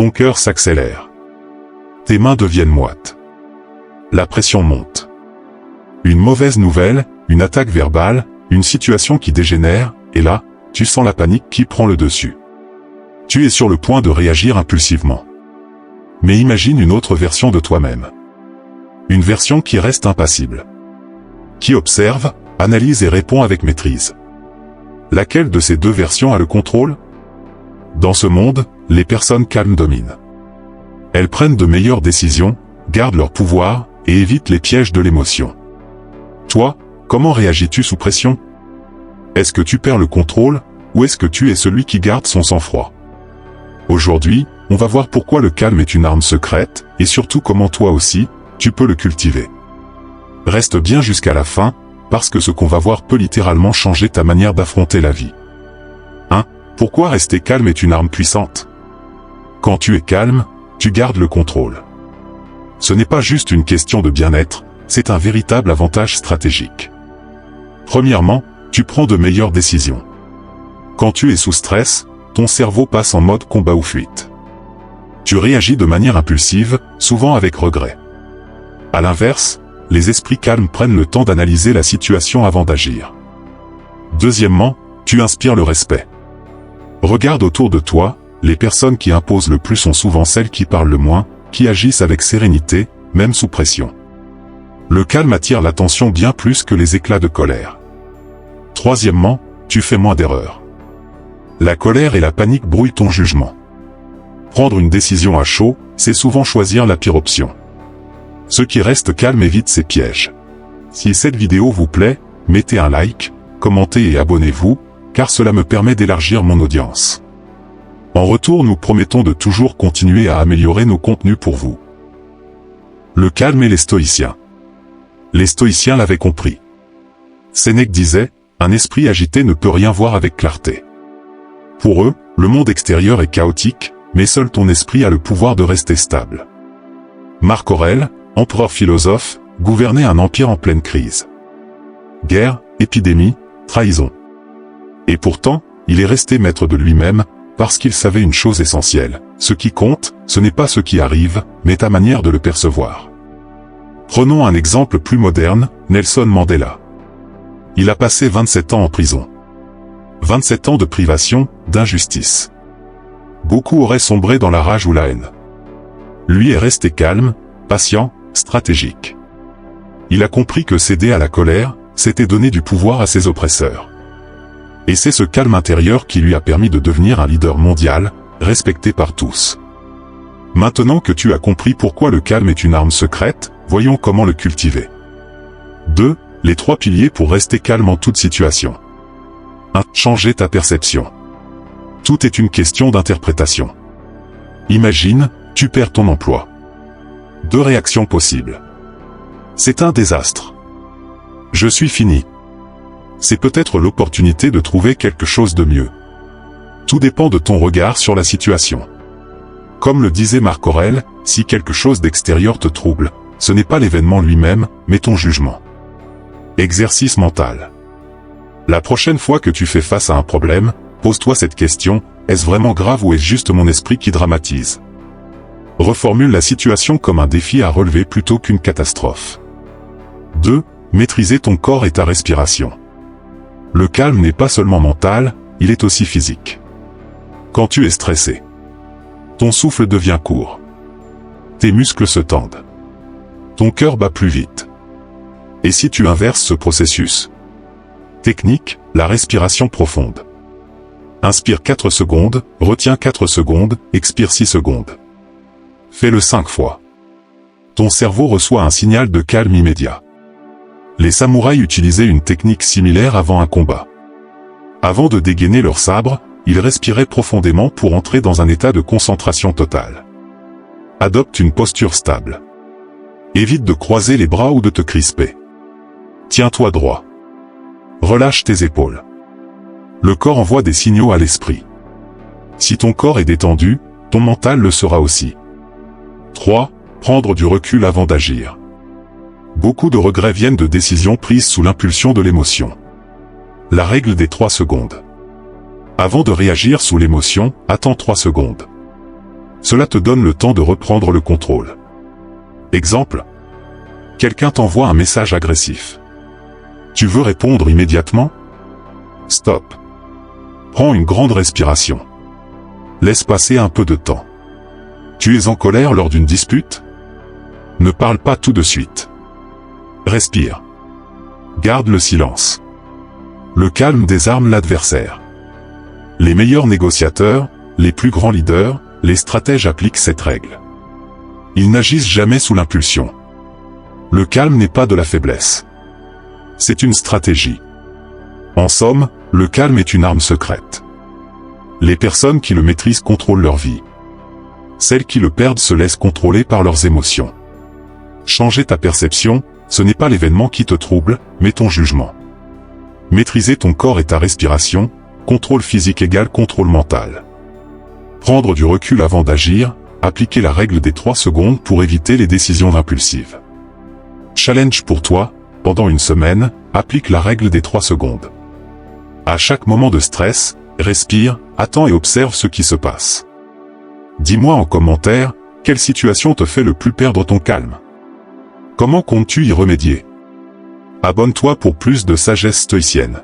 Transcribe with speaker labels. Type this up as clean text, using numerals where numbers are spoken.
Speaker 1: Ton cœur s'accélère. Tes mains deviennent moites. La pression monte. Une mauvaise nouvelle, une attaque verbale, une situation qui dégénère, et là, tu sens la panique qui prend le dessus. Tu es sur le point de réagir impulsivement. Mais imagine une autre version de toi-même. Une version qui reste impassible. Qui observe, analyse et répond avec maîtrise. Laquelle de ces deux versions a le contrôle? Dans ce monde, les personnes calmes dominent. Elles prennent de meilleures décisions, gardent leur pouvoir, et évitent les pièges de l'émotion. Toi, comment réagis-tu sous pression? Est-ce que tu perds le contrôle, ou est-ce que tu es celui qui garde son sang-froid? Aujourd'hui, on va voir pourquoi le calme est une arme secrète, et surtout comment toi aussi, tu peux le cultiver. Reste bien jusqu'à la fin, parce que ce qu'on va voir peut littéralement changer ta manière d'affronter la vie. 1. Pourquoi rester calme est une arme puissante? Quand tu es calme, tu gardes le contrôle. Ce n'est pas juste une question de bien-être, c'est un véritable avantage stratégique. Premièrement, tu prends de meilleures décisions. Quand tu es sous stress, ton cerveau passe en mode combat ou fuite. Tu réagis de manière impulsive, souvent avec regret. À l'inverse, les esprits calmes prennent le temps d'analyser la situation avant d'agir. Deuxièmement, tu inspires le respect. Regarde autour de toi, les personnes qui imposent le plus sont souvent celles qui parlent le moins, qui agissent avec sérénité, même sous pression. Le calme attire l'attention bien plus que les éclats de colère. Troisièmement, tu fais moins d'erreurs. La colère et la panique brouillent ton jugement. Prendre une décision à chaud, c'est souvent choisir la pire option. Ceux qui restent calmes évitent ces pièges. Si cette vidéo vous plaît, mettez un like, commentez et abonnez-vous, car cela me permet d'élargir mon audience. En retour, nous promettons de toujours continuer à améliorer nos contenus pour vous. Le calme et les stoïciens. Les stoïciens l'avaient compris. Sénèque disait, un esprit agité ne peut rien voir avec clarté. Pour eux, le monde extérieur est chaotique, mais seul ton esprit a le pouvoir de rester stable. Marc Aurèle, empereur philosophe, gouvernait un empire en pleine crise. Guerre, épidémie, trahison. Et pourtant, il est resté maître de lui-même, parce qu'il savait une chose essentielle. Ce qui compte, ce n'est pas ce qui arrive, mais ta manière de le percevoir. Prenons un exemple plus moderne, Nelson Mandela. Il a passé 27 ans en prison. 27 ans de privation, d'injustice. Beaucoup auraient sombré dans la rage ou la haine. Lui est resté calme, patient, stratégique. Il a compris que céder à la colère, c'était donner du pouvoir à ses oppresseurs. Et c'est ce calme intérieur qui lui a permis de devenir un leader mondial, respecté par tous. Maintenant que tu as compris pourquoi le calme est une arme secrète, voyons comment le cultiver. 2. Les 3 piliers pour rester calme en toute situation. 1. Changer ta perception. Tout est une question d'interprétation. Imagine, tu perds ton emploi. 2 réactions possibles. C'est un désastre. Je suis fini. C'est peut-être l'opportunité de trouver quelque chose de mieux. Tout dépend de ton regard sur la situation. Comme le disait Marc Aurèle, si quelque chose d'extérieur te trouble, ce n'est pas l'événement lui-même, mais ton jugement. Exercice mental. La prochaine fois que tu fais face à un problème, pose-toi cette question, est-ce vraiment grave ou est-ce juste mon esprit qui dramatise? Reformule la situation comme un défi à relever plutôt qu'une catastrophe. 2. Maîtriser ton corps et ta respiration. Le calme n'est pas seulement mental, il est aussi physique. Quand tu es stressé, ton souffle devient court. Tes muscles se tendent. Ton cœur bat plus vite. Et si tu inverses ce processus? Technique, la respiration profonde. Inspire 4 secondes, retiens 4 secondes, expire 6 secondes. Fais-le 5 fois. Ton cerveau reçoit un signal de calme immédiat. Les samouraïs utilisaient une technique similaire avant un combat. Avant de dégainer leur sabre, ils respiraient profondément pour entrer dans un état de concentration totale. Adopte une posture stable. Évite de croiser les bras ou de te crisper. Tiens-toi droit. Relâche tes épaules. Le corps envoie des signaux à l'esprit. Si ton corps est détendu, ton mental le sera aussi. 3. Prendre du recul avant d'agir. Beaucoup de regrets viennent de décisions prises sous l'impulsion de l'émotion. La règle des 3 secondes. Avant de réagir sous l'émotion, attends 3 secondes. Cela te donne le temps de reprendre le contrôle. Exemple. Quelqu'un t'envoie un message agressif. Tu veux répondre immédiatement? Stop. Prends une grande respiration. Laisse passer un peu de temps. Tu es en colère lors d'une dispute? Ne parle pas tout de suite. Respire. Garde le silence. Le calme désarme l'adversaire. Les meilleurs négociateurs, les plus grands leaders, les stratèges appliquent cette règle. Ils n'agissent jamais sous l'impulsion. Le calme n'est pas de la faiblesse. C'est une stratégie. En somme, le calme est une arme secrète. Les personnes qui le maîtrisent contrôlent leur vie. Celles qui le perdent se laissent contrôler par leurs émotions. Changer ta perception, ce n'est pas l'événement qui te trouble, mais ton jugement. Maîtriser ton corps et ta respiration, contrôle physique égale contrôle mental. Prendre du recul avant d'agir, appliquer la règle des 3 secondes pour éviter les décisions impulsives. Challenge pour toi, pendant une semaine, applique la règle des 3 secondes. À chaque moment de stress, respire, attends et observe ce qui se passe. Dis-moi en commentaire, quelle situation te fait le plus perdre ton calme? Comment comptes-tu y remédier? Abonne-toi pour plus de sagesse stoïcienne.